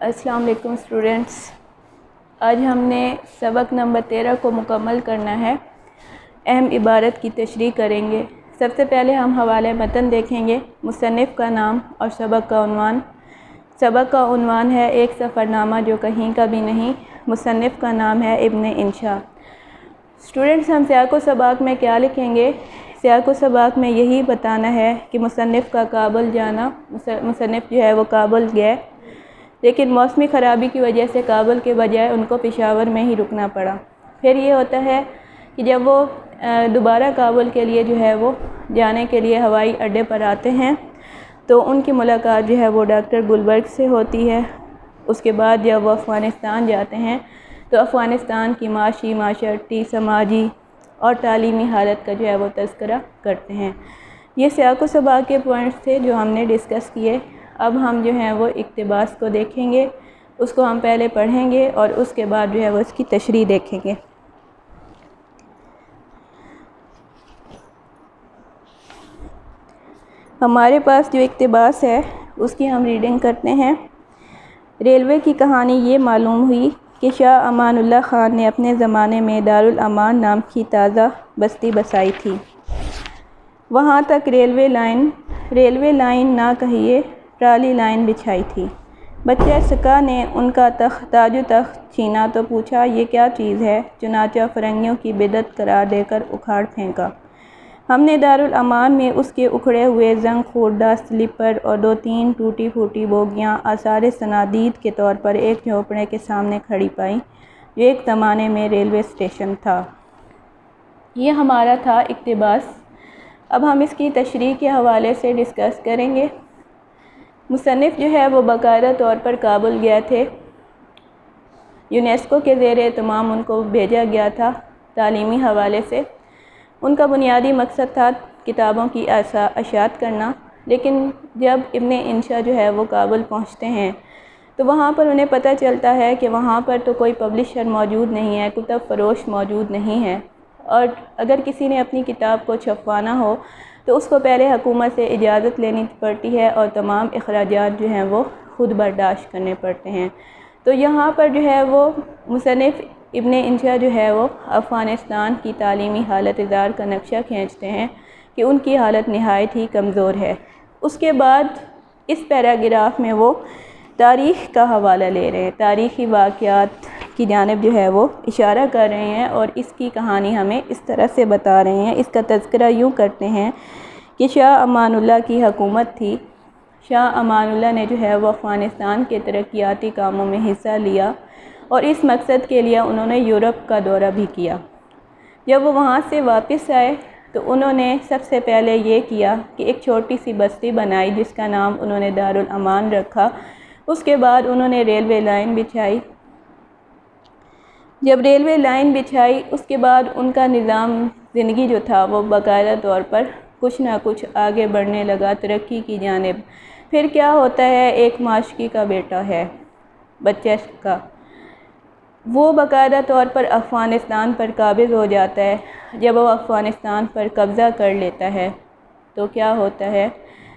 السلام علیکم اسٹوڈنٹس، آج ہم نے سبق نمبر 13 کو مکمل کرنا ہے۔ اہم عبارت کی تشریح کریں گے۔ سب سے پہلے ہم حوالہ متن دیکھیں گے، مصنف کا نام اور سبق کا عنوان۔ سبق کا عنوان ہے ایک سفر نامہ جو کہیں کا بھی نہیں۔ مصنف کا نام ہے ابن انشا۔ اسٹوڈنٹس، ہم سیاق و سباق میں کیا لکھیں گے؟ سیاق و سباق میں یہی بتانا ہے کہ مصنف کا کابل جانا، مصنف جو ہے وہ کابل گئے، لیکن موسمی خرابی کی وجہ سے کابل کے بجائے ان کو پشاور میں ہی رکنا پڑا۔ پھر یہ ہوتا ہے کہ جب وہ دوبارہ کابل کے لیے جو ہے وہ جانے کے لیے ہوائی اڈے پر آتے ہیں تو ان کی ملاقات جو ہے وہ ڈاکٹر گلبرگ سے ہوتی ہے۔ اس کے بعد جب وہ افغانستان جاتے ہیں تو افغانستان کی معاشی، معاشرتی، سماجی اور تعلیمی حالت کا جو ہے وہ تذکرہ کرتے ہیں۔ یہ سیاق و سباق کے پوائنٹس تھے جو ہم نے ڈسکس کیے۔ اب ہم جو ہیں وہ اقتباس کو دیکھیں گے، اس کو ہم پہلے پڑھیں گے اور اس کے بعد جو ہے وہ اس کی تشریح دیکھیں گے۔ ہمارے پاس جو اقتباس ہے اس کی ہم ریڈنگ کرتے ہیں۔ ریلوے کی کہانی یہ معلوم ہوئی کہ شاہ امان اللہ خان نے اپنے زمانے میں دارالامان نام کی تازہ بستی بسائی تھی۔ وہاں تک ریلوے لائن نہ کہیے، ٹرالی لائن بچھائی تھی۔ بچہ سکا نے ان کا تاج و تخت چھینا تو پوچھا یہ کیا چیز ہے؟ چنانچہ فرنگیوں کی بدعت قرار دے کر اکھاڑ پھینکا۔ ہم نے دارالامان میں اس کے اکھڑے ہوئے زنگ خوردہ سلیپر اور 2-3 ٹوٹی پھوٹی بوگیاں آثار صنادید کے طور پر ایک جھونپڑے کے سامنے کھڑی پائیں جو ایک زمانے میں ریلوے اسٹیشن تھا۔ یہ ہمارا تھا اقتباس۔ اب ہم اس کی تشریح کے حوالے سے ڈسکس کریں گے۔ مصنف جو ہے وہ باقاعدہ طور پر کابل گئے تھے۔ یونیسکو کے زیر اہتمام ان کو بھیجا گیا تھا تعلیمی حوالے سے۔ ان کا بنیادی مقصد تھا کتابوں کی اشاعت کرنا، لیکن جب ابن انشا جو ہے وہ کابل پہنچتے ہیں تو وہاں پر انہیں پتہ چلتا ہے کہ وہاں پر تو کوئی پبلشر موجود نہیں ہے، کتب فروش موجود نہیں ہے، اور اگر کسی نے اپنی کتاب کو چھپوانا ہو تو اس کو پہلے حکومت سے اجازت لینی پڑتی ہے اور تمام اخراجات جو ہیں وہ خود برداشت کرنے پڑتے ہیں۔ تو یہاں پر جو ہے وہ مصنف ابن انشا جو ہے وہ افغانستان کی تعلیمی حالت کا نقشہ کھینچتے ہیں کہ ان کی حالت نہایت ہی کمزور ہے۔ اس کے بعد اس پیراگراف میں وہ تاریخ کا حوالہ لے رہے ہیں، تاریخی واقعات کی جانب جو ہے وہ اشارہ کر رہے ہیں اور اس کی کہانی ہمیں اس طرح سے بتا رہے ہیں۔ اس کا تذکرہ یوں کرتے ہیں کہ شاہ امان اللہ کی حکومت تھی۔ شاہ امان اللہ نے جو ہے وہ افغانستان کے ترقیاتی کاموں میں حصہ لیا اور اس مقصد کے لیے انہوں نے یورپ کا دورہ بھی کیا۔ جب وہ وہاں سے واپس آئے تو انہوں نے سب سے پہلے یہ کیا کہ ایک چھوٹی سی بستی بنائی جس کا نام انہوں نے دارالامان رکھا۔ اس کے بعد انہوں نے ریلوے لائن بچھائی۔ جب ریلوے لائن بچھائی اس کے بعد ان کا نظام زندگی جو تھا وہ باقاعدہ طور پر کچھ نہ کچھ آگے بڑھنے لگا ترقی کی جانب۔ پھر کیا ہوتا ہے، ایک معاشقی کا بیٹا ہے بچہ کا، وہ باقاعدہ طور پر افغانستان پر قابض ہو جاتا ہے۔ جب وہ افغانستان پر قبضہ کر لیتا ہے تو کیا ہوتا ہے،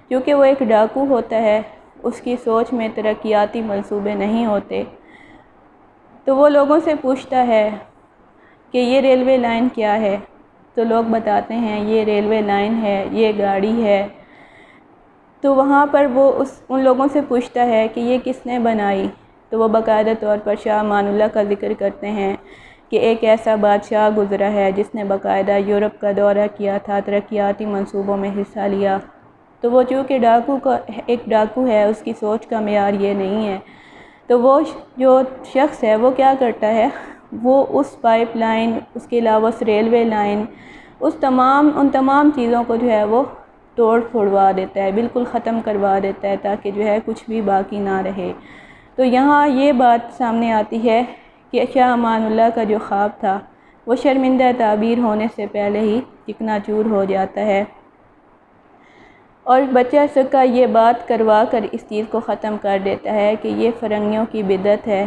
کیونکہ وہ ایک ڈاکو ہوتا ہے، اس کی سوچ میں ترقیاتی منصوبے نہیں ہوتے، تو وہ لوگوں سے پوچھتا ہے کہ یہ ریلوے لائن کیا ہے، تو لوگ بتاتے ہیں یہ ریلوے لائن ہے، یہ گاڑی ہے۔ تو وہاں پر وہ ان لوگوں سے پوچھتا ہے کہ یہ کس نے بنائی، تو وہ باقاعدہ طور پر شاہ امان اللہ کا ذکر کرتے ہیں کہ ایک ایسا بادشاہ گزرا ہے جس نے باقاعدہ یورپ کا دورہ کیا تھا، ترقیاتی منصوبوں میں حصہ لیا۔ تو وہ چونکہ ایک ڈاکو ہے، اس کی سوچ کا معیار یہ نہیں ہے، تو وہ جو شخص ہے وہ کیا کرتا ہے، وہ اس پائپ لائن، اس کے علاوہ اس ریلوے لائن، ان تمام چیزوں کو جو ہے وہ توڑ پھوڑوا دیتا ہے، بالکل ختم کروا دیتا ہے تاکہ جو ہے کچھ بھی باقی نہ رہے۔ تو یہاں یہ بات سامنے آتی ہے کہ شاہ امان اللہ کا جو خواب تھا وہ شرمندہ تعبیر ہونے سے پہلے ہی چکنا چور ہو جاتا ہے، اور بچہ سکا یہ بات کروا کر اس چیز کو ختم کر دیتا ہے کہ یہ فرنگیوں کی بدعت ہے،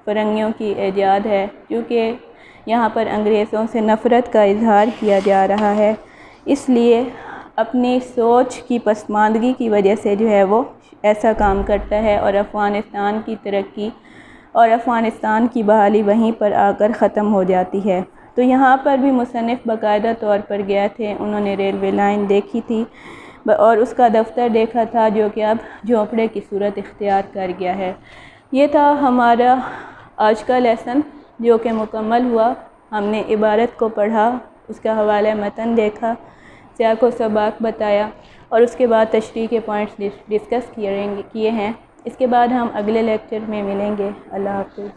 فرنگیوں کی ایجاد ہے، کیونکہ یہاں پر انگریزوں سے نفرت کا اظہار کیا جا رہا ہے، اس لیے اپنی سوچ کی پسماندگی کی وجہ سے جو ہے وہ ایسا کام کرتا ہے، اور افغانستان کی ترقی اور افغانستان کی بحالی وہیں پر آ کر ختم ہو جاتی ہے۔ تو یہاں پر بھی مصنف باقاعدہ طور پر گئے تھے، انہوں نے ریلوے لائن دیکھی تھی اور اس کا دفتر دیکھا تھا جو کہ اب جھونپڑے کی صورت اختیار کر گیا ہے۔ یہ تھا ہمارا آج کا لیسن جو کہ مکمل ہوا۔ ہم نے عبارت کو پڑھا، اس کا حوالہ متن دیکھا، سیاق و سباق بتایا اور اس کے بعد تشریح کے پوائنٹس ڈسکس کیے ہیں۔ اس کے بعد ہم اگلے لیکچر میں ملیں گے۔ اللہ حافظ۔